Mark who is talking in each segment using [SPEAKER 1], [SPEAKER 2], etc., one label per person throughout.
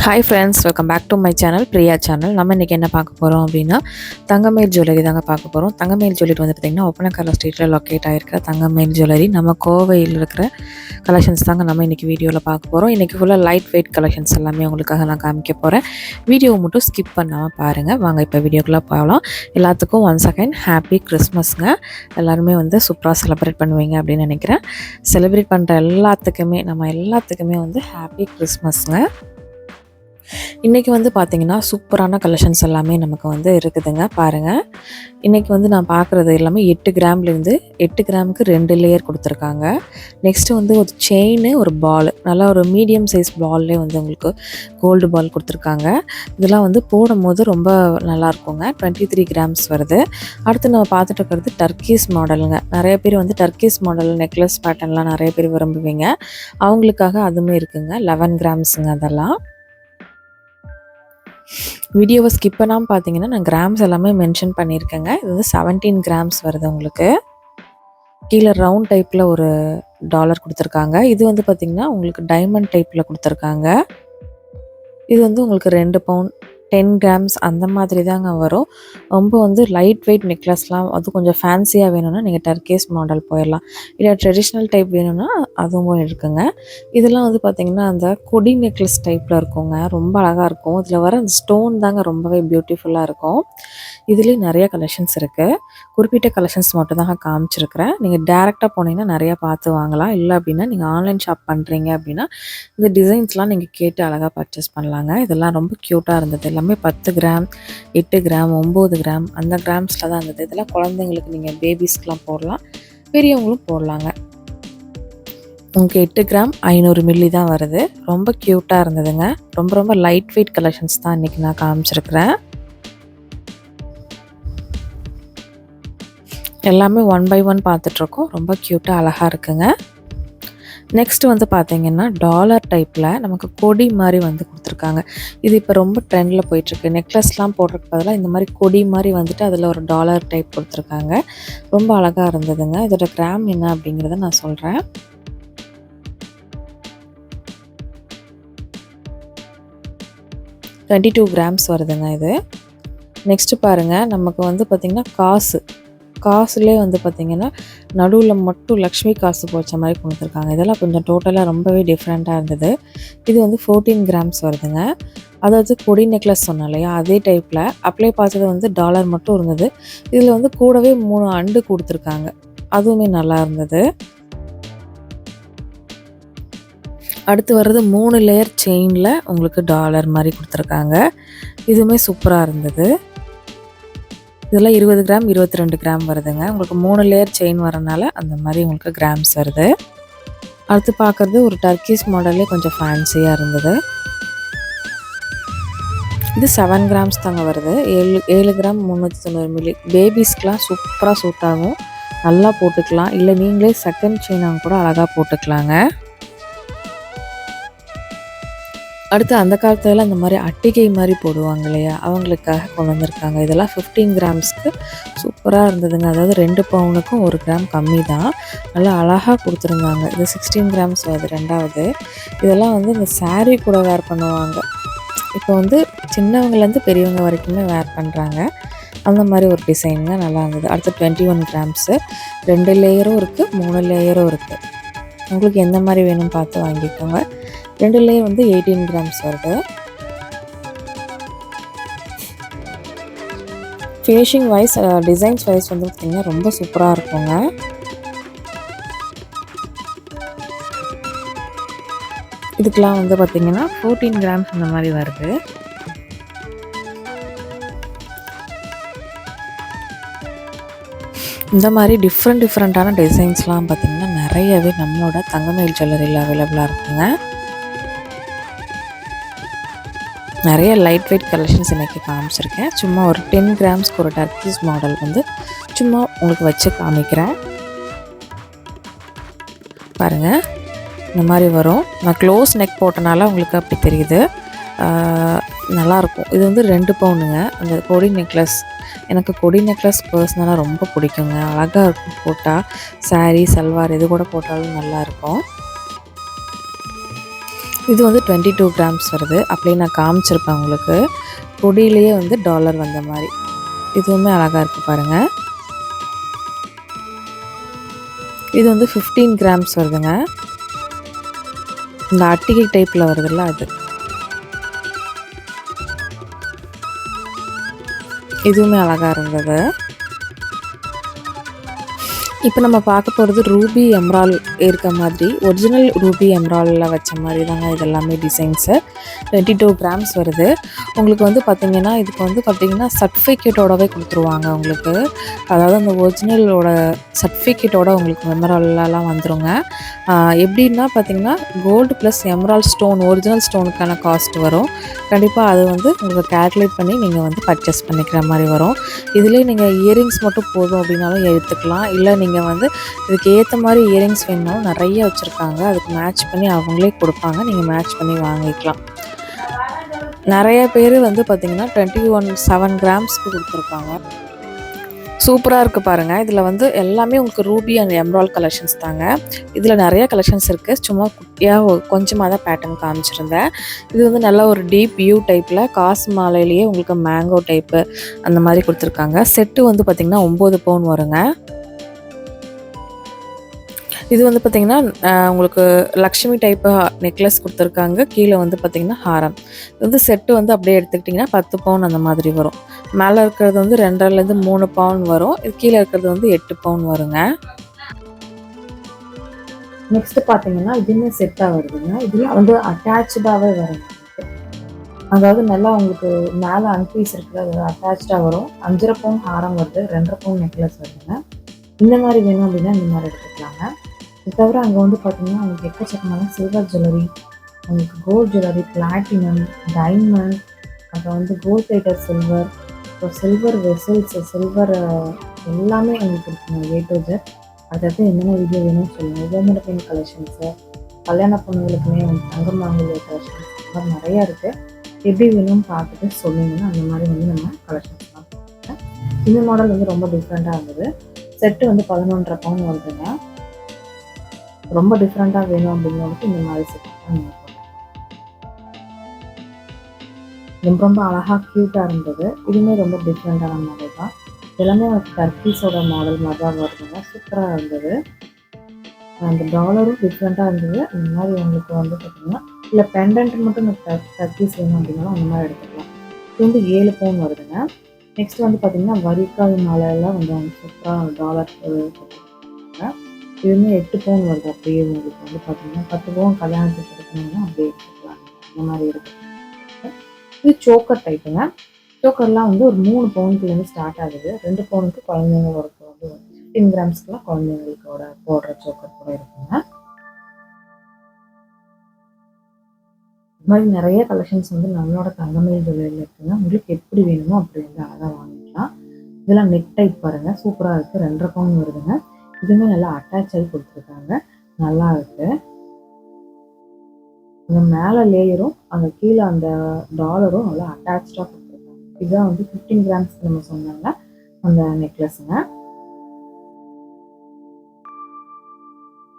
[SPEAKER 1] Hi friends, welcome back to my channel Priya channel. நம்ம இன்றைக்கி என்ன பார்க்க போகிறோம் அப்படின்னா தங்கமயில் ஜுவல்லரி தாங்க பார்க்க போகிறோம். தங்கமயில் ஜுவல்லரி வந்து பார்த்திங்கன்னா ஒப்பனக்கார ஸ்ட்ரீட்டில் லொக்கேட் ஆகிருக்கிற தங்கமயில் ஜுவல்லரி நம்ம கோவையில் இருக்கிற கலெக்ஷன்ஸ் தாங்க நம்ம இன்றைக்கி வீடியோவில் பார்க்க போகிறோம். இன்றைக்கி ஃபுல்லாக லைட் வெயிட் கலெக்ஷன்ஸ் எல்லாமே உங்களுக்காக நான் காமிக்க போகிறேன். வீடியோவை மட்டும் ஸ்கிப் பண்ணாமல் பாருங்கள். வாங்க இப்போ வீடியோக்குள்ளே போகலாம். எல்லாத்துக்கும் ஒன்ஸ் அகைன் ஹாப்பி கிறிஸ்மஸ்ங்க. எல்லாருமே வந்து சூப்பராக செலிப்ரேட் பண்ணுவீங்க அப்படின்னு நினைக்கிறேன். செலிப்ரேட் பண்ணுற எல்லாத்துக்குமே வந்து ஹாப்பி கிறிஸ்மஸ்ங்க. இன்றைக்கி வந்து பார்த்திங்கன்னா சூப்பரான கலெக்ஷன்ஸ் எல்லாமே நமக்கு வந்து இருக்குதுங்க. பாருங்கள், இன்றைக்கி வந்து நான் பார்க்குறது எல்லாமே 8 கிராம்லேருந்து 8 கிராமுக்கு 2 லேயர் கொடுத்துருக்காங்க. நெக்ஸ்ட்டு வந்து ஒரு செயின், ஒரு பால், நல்லா ஒரு மீடியம் சைஸ் பால்லே வந்து உங்களுக்கு கோல்டு பால் கொடுத்துருக்காங்க. இதெல்லாம் வந்து போடும் போது ரொம்ப நல்லாயிருக்குங்க. 23 கிராம்ஸ் வருது. அடுத்து நம்ம பார்த்துட்டு இருக்கிறது டர்க்கீஸ் மாடலுங்க. நிறைய பேர் வந்து டர்க்கீஸ் மாடல் நெக்லஸ் பேட்டர்ன்லாம் நிறைய பேர் விரும்புவீங்க. அவங்களுக்காக அதுவுமே இருக்குங்க. 11 கிராம்ஸுங்க. அதெல்லாம் வீடியோவை ஸ்கிப் பண்ணாமல் பார்த்தீங்கன்னா நான் கிராம்ஸ் எல்லாமே மென்ஷன் பண்ணியிருக்கேங்க. இது வந்து 17 கிராம்ஸ் வருது. உங்களுக்கு கீழே ரவுண்ட் டைப்பில் ஒரு டாலர் கொடுத்துருக்காங்க. இது வந்து பார்த்திங்கன்னா உங்களுக்கு டைமண்ட் டைப்பில் கொடுத்துருக்காங்க. இது வந்து உங்களுக்கு 2 பவுன் 10 கிராம்ஸ் அந்த மாதிரி தாங்க வரும். ரொம்ப வந்து லைட் வெயிட் நெக்லஸ்லாம் அது கொஞ்சம் ஃபேன்சியாக வேணும்னா நீங்கள் டர்க்கேஸ் மாடல் போயிடலாம். இல்லை ட்ரெடிஷ்னல் டைப் வேணும்னா அதுவும் இருக்குங்க. இதெல்லாம் வந்து பார்த்திங்கன்னா அந்த கொடி நெக்லஸ் டைப்பில் இருக்குங்க. ரொம்ப அழகாக இருக்கும். இதில் வர அந்த ஸ்டோன் தாங்க ரொம்பவே பியூட்டிஃபுல்லாக இருக்கும். இதுலேயே நிறைய கலெக்ஷன்ஸ் இருக்குது. குறிப்பிட்ட கலெக்ஷன்ஸ் மட்டும் தாங்க காமிச்சிருக்கிறேன். நீங்கள் டேரெக்டாக போனீங்கன்னா நிறையா பார்த்து வாங்கலாம். இல்லை அப்படின்னா நீங்கள் ஆன்லைன் ஷாப் பண்ணுறீங்க அப்படின்னா இந்த டிசைன்ஸ்லாம் நீங்கள் கேட்டு அழகாக பர்ச்சேஸ் பண்ணலாங்க. இதெல்லாம் ரொம்ப க்யூட்டாக இருந்தது. எல்லாமே 10 கிராம் 8 கிராம் 9 கிராம் அந்த கிராம்ஸில் தான் இருந்தது. இதெல்லாம் குழந்தைங்களுக்கு நீங்கள் பேபிஸ்க்கெலாம் போடலாம், பெரியவங்களும் போடலாங்க. உங்களுக்கு 8 கிராம் 500 மில்லி தான் வருது. ரொம்ப க்யூட்டாக இருந்ததுங்க. ரொம்ப லைட் வெயிட் கலெக்ஷன்ஸ் தான் இன்றைக்கி நான் காமிச்சிருக்கிறேன். எல்லாமே 1 by 1 பார்த்துட்ருக்கோம். ரொம்ப க்யூட்டாக அழகாக இருக்குங்க. நெக்ஸ்ட்டு வந்து பார்த்திங்கன்னா டாலர் டைப்பில் நமக்கு கொடி மாதிரி வந்து கொடுத்துருக்காங்க. இது இப்போ ரொம்ப ட்ரெண்டில் போயிட்டுருக்கு. நெக்லஸ்லாம் போடுறதுக்கு பதிலாக இந்த மாதிரி கொடி மாதிரி வந்துட்டு அதில் ஒரு டாலர் டைப் கொடுத்துருக்காங்க. ரொம்ப அழகாக இருந்ததுங்க. இதோட கிராம் என்ன அப்படிங்கிறத நான் சொல்கிறேன். $22 கிராம்ஸ் வருதுங்க இது. நெக்ஸ்ட்டு பாருங்கள், நமக்கு வந்து பார்த்திங்கன்னா காசுலேயே வந்து பார்த்திங்கன்னா நடுவில் மட்டும் லக்ஷ்மி காசு போச்ச மாதிரி கொடுத்துருக்காங்க. இதெல்லாம் கொஞ்சம் டோட்டலாக ரொம்பவே டிஃப்ரெண்ட்டாக இருந்தது. இது வந்து 14 கிராம்ஸ் வருதுங்க. அதாவது கொடி நெக்லஸ் சொன்னோம் இல்லையா, அதே டைப்பில் அப்ளை பார்த்தது வந்து டாலர் மட்டும் இருந்தது. இதில் வந்து கூடவே 3 அண்டு கொடுத்துருக்காங்க. அதுவுமே நல்லா இருந்தது. அடுத்து வர்றது 3 லேயர் செயினில் உங்களுக்கு டாலர் மாதிரி கொடுத்துருக்காங்க. இதுவுமே சூப்பராக இருந்தது. இதெல்லாம் 20 கிராம் 22 கிராம் வருதுங்க. உங்களுக்கு 3 லேயர் செயின் வரனால அந்த மாதிரி உங்களுக்கு கிராம்ஸ் வருது. அடுத்து பார்க்குறது ஒரு டர்க்கீஸ் மாடல்லே கொஞ்சம் ஃபேன்சியாக இருந்தது. இது 7 கிராம்ஸ் தாங்க வருது. 7 கிராம் 390 மில்லி. பேபிஸ்க்கெலாம் சூப்பராக சூட் ஆகும். நல்லா போட்டுக்கலாம். இல்லை நீங்களே செகண்ட் செயினாக கூட அழகாக போட்டுக்கலாங்க. அடுத்து அந்த காலத்தில் இந்த மாதிரி அட்டிகை மாதிரி போடுவாங்க இல்லையா, அவங்களுக்காக கொண்டு வந்திருக்காங்க. இதெல்லாம் 15 கிராம்ஸ்க்கு சூப்பராக இருந்ததுங்க. அதாவது 2 பவுனுக்கும் 1 கிராம் கம்மி தான். நல்லா அழகாக கொடுத்துருந்தாங்க. இது 16 கிராம்ஸ் வருது. ரெண்டாவது இதெல்லாம் வந்து இந்த சாரீ கூட வேர் பண்ணுவாங்க. இப்போ வந்து சின்னவங்கலேருந்து பெரியவங்க வரைக்குமே வேர் பண்ணுறாங்க. அந்த மாதிரி ஒரு டிசைனுங்க. நல்லா இருந்தது. அடுத்து 21 கிராம்ஸு 2 லேயரும் இருக்குது, 3 லேயரும் இருக்குது. உங்களுக்கு எந்த மாதிரி வேணும்னு பார்த்து வாங்கிக்கோங்க. 2 லேயர் வந்து 18 கிராம்ஸ் வருது. ஃபினிஷிங் வைஸ் டிசைன்ஸ் வைஸ் வந்து பார்த்திங்கன்னா ரொம்ப சூப்பராக இருக்குங்க. இதுக்கெலாம் வந்து பார்த்திங்கன்னா 14 கிராம்ஸ் இந்த மாதிரி வருது. இந்த மாதிரி டிஃப்ரெண்ட்டான டிசைன்ஸ்லாம் பார்த்திங்கன்னா நிறையவே நம்மளோட தங்கமயில் ஜுவல்லரியில் அவைலபிளாக இருக்குங்க. நிறைய லைட் வெயிட் கலெக்ஷன்ஸ் இன்றைக்கி காமிச்சிருக்கேன். சும்மா ஒரு 10 கிராம்ஸ்க்கு ஒரு டர்க்கீஸ் மாடல் வந்து சும்மா உங்களுக்கு வச்சு காமிக்கிறேன். பாருங்கள், இந்த மாதிரி வரும். நான் க்ளோஸ் நெக் போட்டனால உங்களுக்கு அப்படி தெரியுது. நல்லாயிருக்கும். இது வந்து 2 பவுனுங்க. அந்த கொடி நெக்லஸ், எனக்கு கொடி நெக்லஸ் பர்சனலாக ரொம்ப பிடிக்குங்க. அழகாக இருக்கும் போட்டால். சாரீ சல்வார் எது கூட போட்டாலும் நல்லாயிருக்கும். இது வந்து 22 கிராம்ஸ் வருது. அப்படியே நான் காமிச்சிருப்பேன் உங்களுக்கு. கொடியிலேயே வந்து டாலர் வந்த மாதிரி. இதுவுமே அழகாக இருக்குது பாருங்கள். இது வந்து 15 கிராம்ஸ் வருதுங்க. இந்த அட்டிகை டைப்பில் வருதுல்ல அது. இதுவுமே அழகாக இருந்தது. இப்போ நம்ம பார்க்க போகிறது ரூபி எம்ரால் இருக்க மாதிரி, ஒரிஜினல் ரூபி எம்ராலில் வச்ச மாதிரி தாங்க இதெல்லாமே டிசைன்ஸு. 22 கிராம்ஸ் வருது. உங்களுக்கு வந்து பார்த்திங்கன்னா இதுக்கு வந்து பார்த்திங்கன்னா சர்டிஃபிகேட்டோடவே கொடுத்துருவாங்க உங்களுக்கு. அதாவது அந்த ஒரிஜினலோட சர்டிஃபிகேட்டோட உங்களுக்கு எம்ரால்லாம் வந்துருங்க. எப்படின்னா பார்த்திங்கன்னா gold plus emerald stone, original ஸ்டோனுக்கான காஸ்ட் வரும். கண்டிப்பாக அது வந்து உங்களுக்கு கேல்குலேட் பண்ணி நீங்கள் வந்து பர்ச்சேஸ் பண்ணிக்கிற மாதிரி வரும். இதுலேயே நீங்கள் இயரிங்ஸ் மட்டும் போதும் அப்படின்னாலும் எடுத்துக்கலாம். இல்லை நீங்கள் வந்து இதுக்கு ஏற்ற மாதிரி இயரிங்ஸ் வேணுனாலும் நிறைய வச்சுருக்காங்க. அதுக்கு மேட்ச் பண்ணி அவங்களே கொடுப்பாங்க. நீங்கள் மேட்ச் பண்ணி வாங்கிக்கலாம். நிறைய பேர் வந்து பார்த்திங்கன்னா 7 கிராம்ஸ்க்கு கொடுத்துருப்பாங்க. சூப்பராக இருக்குது பாருங்கள். இதில் வந்து எல்லாமே உங்களுக்கு ரூபி அண்ட் எம்ரால் கலெக்ஷன்ஸ் தாங்க. இதில் நிறைய கலெக்ஷன்ஸ் இருக்குது. சும்மா குட்டியாக கொஞ்சமாக தான் பேட்டர்ன் காமிச்சிருந்தேன். இது வந்து நல்ல ஒரு டீப் வியூ டைப்பில் காசு மாலையிலேயே உங்களுக்கு மேங்கோ டைப்பு அந்த மாதிரி கொடுத்துருக்காங்க. செட்டு வந்து பார்த்திங்கன்னா 9 பவுன் வருங்க. இது வந்து பார்த்திங்கன்னா உங்களுக்கு லக்ஷ்மி டைப்பு நெக்லஸ் கொடுத்துருக்காங்க. கீழே வந்து பார்த்திங்கன்னா ஹாரம். இது வந்து செட்டு வந்து அப்படியே எடுத்துக்கிட்டிங்கன்னா 10 பவுன் அந்த மாதிரி வரும். மேலே இருக்கிறது வந்து 2.5லேருந்து 3 பவுன் வரும். இது கீழே இருக்கிறது வந்து 8 பவுன் வருங்க. நெக்ஸ்ட் பார்த்தீங்கன்னா இதுவுமே செட்டாக வருதுங்க. இதெல்லாம் வந்து அட்டாச்சாகவே வரும். அதாவது நல்லா உங்களுக்கு மேலே அன்பீஸ் இருக்கிறது அட்டாச்சாக வரும். 5.5 பவுன் ஹாரம் வருது, 2.5 பவுன் நெக்லஸ் வருதுங்க. இந்த மாதிரி வேணும் அப்படின்னா இந்த மாதிரி எடுத்துக்கலாங்க. இது தவிர அங்கே வந்து பார்த்தீங்கன்னா உங்களுக்கு எக்கச்சக்கமான சில்வர் ஜுவல்லரி, உங்களுக்கு கோல்டு ஜுவல்லரி, பிளாட்டினம், டைமண்ட், அப்புறம் வந்து கோல்ட் பிளேட்டட் சில்வர், அப்புறம் சில்வர் வெசல்ஸ், சில்வர் எல்லாமே உங்களுக்கு இருக்குங்க. A to Z. அடுத்தது என்னென்ன வீடியோ வேணும்னு சொல்லுங்கள். ஹோமோட பெயின் கலெக்ஷன்ஸு, கல்யாண பொண்ணுங்களுக்குமே வந்து தங்கம் வாங்கக்கூடிய கலெக்ஷன்ஸ் இந்த மாதிரி நிறையா இருக்குது. எப்படி வேணும்னு பார்த்துட்டு சொன்னீங்கன்னா அந்த மாதிரி வந்து நம்ம கலெக்ஷன்ஸ் பார்த்துருக்கோம். இந்த மாடல் வந்து ரொம்ப டிஃப்ரெண்ட்டாக இருந்தது. செட்டு வந்து 11.5 பவுன் வருதுங்க. ரொம்ப டிஃப்ரெண்ட்டாக வேணும் அப்படிங்கிறதுக்கு இந்த மாதிரி செட் தான் நீங்கள் ரொம்ப ரொம்ப அழகாக க்யூட்டாக இருந்தது. இதுவுமே ரொம்ப டிஃப்ரெண்ட்டான மாடல் தான். எல்லாமே வந்து டர்க்கீஸோட மாடல் மாதிரி தான் வருதுங்க. சூப்பராக இருந்தது. அந்த டாலரும் டிஃப்ரெண்ட்டாக இருந்தது. இந்த மாதிரி உங்களுக்கு வந்து பார்த்திங்கன்னா இல்லை பெண்டன்ட் மட்டும் இந்த டர்க்கீஸ் வேணும் அப்படின்னாலும் அந்த மாதிரி எடுத்துக்கலாம். இது வந்து 7 பவுன் வருதுங்க. நெக்ஸ்ட் வந்து பார்த்திங்கன்னா வரிக்காய் மாலையெல்லாம் வந்து சூப்பராக டாலர் கொடுத்துருக்காங்க. இதுவுமே 8 பவுன் வருது. அப்படியே உங்களுக்கு வந்து பார்த்திங்கன்னா 10 பவுன் கல்யாணத்துக்கு எடுக்கணும்னா அப்படியே எடுத்துக்கலாம். இந்த மாதிரி இருக்குது. இது சோக்கர் டைப்புங்க. சோக்கர்லாம் வந்து ஒரு 3 பவுனுக்குலேருந்து ஸ்டார்ட் ஆகுது. 2 பவுனுக்கு குழந்தைங்களோட வந்து 15 கிராம்ஸ்க்குலாம் குழந்தைங்களுக்கோட போடுற சோக்கர் கூட இருக்குங்க. இது மாதிரி நிறைய கலெக்ஷன்ஸ் வந்து நம்மளோட தங்கமயில் ஜுவல்லரியில் இருக்குங்க. உங்களுக்கு எப்படி வேணுமோ அப்படி வந்து அழகாக வாங்கிக்கலாம். இதெல்லாம் நெக் டைப் பாருங்கள், சூப்பராக இருக்குது. 2.5 பவுன் வருதுங்க. இதுவுமே நல்லா அட்டாச் ஆகி கொடுத்துருக்காங்க. நல்லா இருக்குது. அந்த மேலே லேயரும் அந்த கீழே அந்த டாலரும் நல்லா அட்டாச்சாக கொடுத்துருக்காங்க. இதுதான் வந்து 15 கிராம்ஸ்க்கு நம்ம சொன்னாங்க அந்த நெக்லஸுங்க.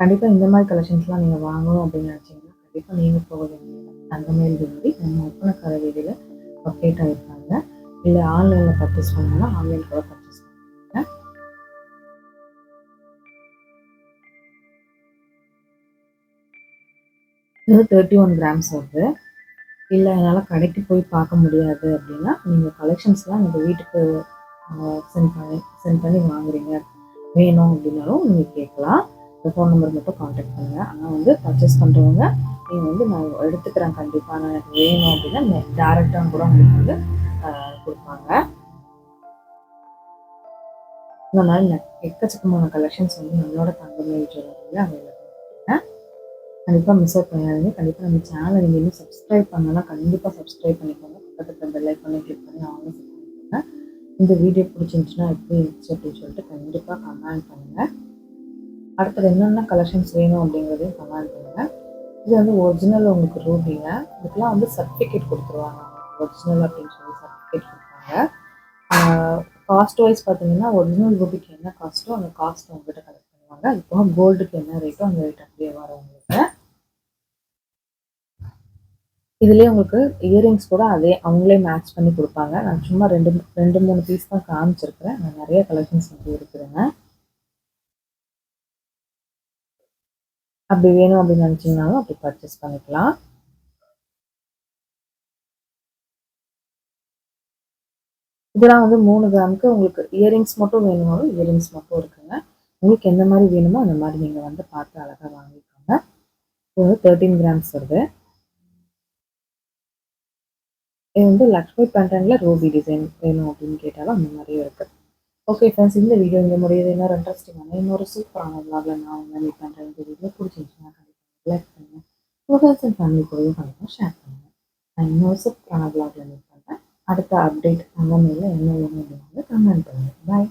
[SPEAKER 1] கண்டிப்பாக இந்த மாதிரி கலெக்ஷன்ஸ்லாம் நீங்கள் வாங்கணும் அப்படின்னு நினச்சிங்கன்னா கண்டிப்பாக நீங்கள் போக வேண்டியது தங்கமயில் ஜுவல்லரி. நம்ம ஒப்பனக்கார வீதியில் லொக்கேட் ஆகிருக்காங்க. இல்லை ஆன்லைனில் பர்ச்சேஸ் பண்ணோம்னா ஆன்லைன் கூட பர்ச்சேஸ் பண்ணுவாங்க. இது 31 கிராம்ஸ் வருது. இல்லை என்னால் கடைக்கு போய் பார்க்க முடியாது அப்படின்னா நீங்கள் கலெக்ஷன்ஸ்லாம் நீங்கள் வீட்டுக்கு சென்ட் பண்ணி வாங்குறீங்க வேணும் அப்படின்னாலும் நீங்கள் கேட்கலாம். இந்த ஃபோன் நம்பர் மட்டும் காண்டாக்ட் பண்ணுங்கள். ஆனால் வந்து பர்ச்சேஸ் பண்ணுறவங்க நீங்கள் வந்து நான் எடுத்துக்கிறேன் கண்டிப்பாக, நான் எனக்கு வேணும் அப்படின்னா டேரெக்டாக கூட உங்களுக்கு வந்து கொடுப்பாங்க. இந்த மாதிரி எக்கச்சக்கமான கலெக்ஷன்ஸ் வந்து நம்மளோட தங்கமயில் ஜுவல்லரியில் அவைலபிள் இருக்குங்க. கண்டிப்பாக மிஸ் அவுட் பண்ணாதீங்க. கண்டிப்பாக நம்ம சேனலை நீங்கள் இன்னும் சப்ஸ்கிரைப் பண்ணலாம், கண்டிப்பாக சப்ஸ்கிரைப் பண்ணிக்கோங்க. பக்கத்தில் பெல் ஐக்கானை கிளிக் பண்ணி ஆன்லைன் செட் பண்ணிக்கோங்க. இந்த வீடியோ பிடிச்சிருந்துச்சுன்னா எப்படி இருந்துச்சு அப்படின்னு சொல்லிட்டு கண்டிப்பாக கமெண்ட் பண்ணுங்கள். அடுத்தது என்னென்ன கலெக்ஷன்ஸ் வேணும் அப்படிங்கிறதையும் கமெண்ட் பண்ணுங்கள். இது வந்து ஒரிஜினல் உங்களுக்கு ரூபிங்க. இதுக்கெலாம் வந்து சர்டிஃபிகேட் கொடுத்துருவாங்க. ஒரிஜினல் அப்படின்னு சொல்லி சர்டிஃபிகேட் கொடுப்பாங்க. காஸ்ட் வைஸ் பார்த்தீங்கன்னா ஒரிஜினல் ரூபிக்கு என்ன காஸ்ட்டோ அந்த காஸ்ட் உங்கள்கிட்ட கலெக்ட் பண்ணுவாங்க. அது போக கோல்டுக்கு என்ன ரேட்டோ அந்த ரேட் அப்படியே வரும் உங்களுக்கு. இதுலேயே உங்களுக்கு இயரிங்ஸ் கூட அதே அவங்களே மேட்ச் பண்ணி கொடுப்பாங்க. நான் சும்மா ரெண்டு ரெண்டு மூணு பீஸ் தான் காமிச்சிருக்கிறேன். நான் நிறைய கலெக்ஷன்ஸ் வந்து இருக்குதுங்க. அப்படி வேணும் அப்படின்னு நினச்சிங்கனாலும் அப்படி பர்ச்சேஸ் பண்ணிக்கலாம். இதெல்லாம் வந்து 3 கிராமுக்கு உங்களுக்கு இயரிங்ஸ் மட்டும் வேணுமாலும் இயரிங்ஸ் மட்டும் இருக்குங்க. உங்களுக்கு எந்த மாதிரி வேணுமோ அந்த மாதிரி நீங்கள் வந்து பார்த்து அழகாக வாங்கிக்கோங்க. இது வந்து 13 கிராம்ஸ் வருது. இது வந்து லக்ஷ்மி பேட்டர்னில் ரூபி டிசைன் வேணும் அப்படின்னு கேட்டாலும் அந்த மாதிரியும் இருக்குது. ஓகே ஃப்ரெண்ட்ஸ், இந்த வீடியோ இங்கே முடியுது. இன்னொரு இன்ட்ரெஸ்டிங்கான இன்னொரு சூப்பரான விளாகில் நான் உங்களை மீட் பண்ணுறேன். இந்த வீடியோ பிடிச்சிருந்துச்சுன்னா கண்டிப்பாக லைக் பண்ணுங்கள். உங்கள் ஃப்ரெண்ட்ஸ் அண்ட் ஃபேமிலி கூடயும் கண்டிப்பாக ஷேர் பண்ணுங்கள். நான் இன்னொரு சூப்பரான விளாகில் மீட் பண்ணுறேன். அடுத்த அப்டேட் அந்த மேலே என்ன வேணும் அப்படின்னு கமெண்ட் பண்ணுங்கள். பாய்.